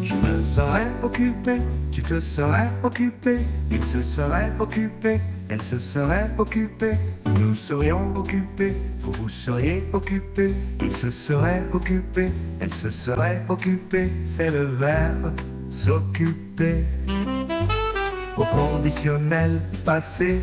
Je me serais occupé, tu te serais occupé, il se serait occupé, elle se serait occupée, nous serions occupés, vous vous seriez occupé, il se serait occupé, elle se serait occupée, c'est le verbe s'occuper. Au conditionnel passé,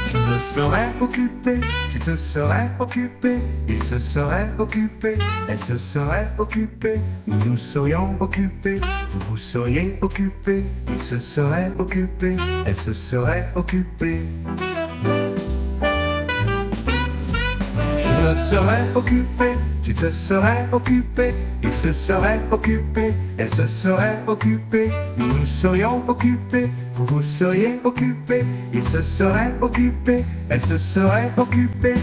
je me serais occupé, tu te serais occupé, il se serait occupé, elle se serait occupée, nous nous serions occupés, vous vous seriez occupé, il se serait occupé, elle se serait occupée. Je me serais occupé, tu te serais occupé, il se serait occupé, elle se serait occupée, nous nous serions occupés, vous vous seriez occupé, il se serait occupé, elle se serait occupée.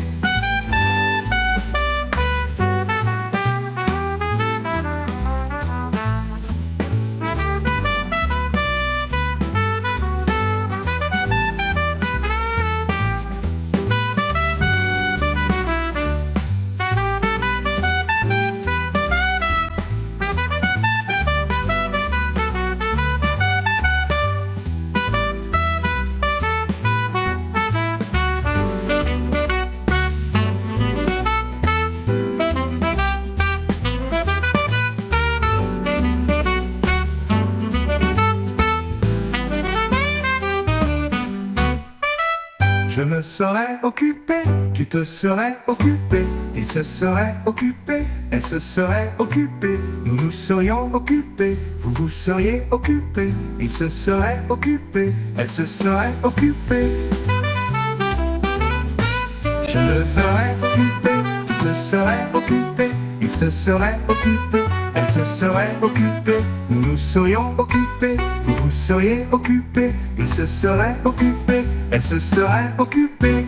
Je me serais occupé, tu te serais occupé, il se serait occupé, elle se serait occupée, nous nous serions occupés, vous vous seriez occupés, il se serait occupé, elle se serait occupée. Je me serais occupé, tu te serais occupé, il se serait occupé, elle se serait occupée, nous nous serions occupés, vous vous seriez occupés, il se serait occupé, elle se serait occupée.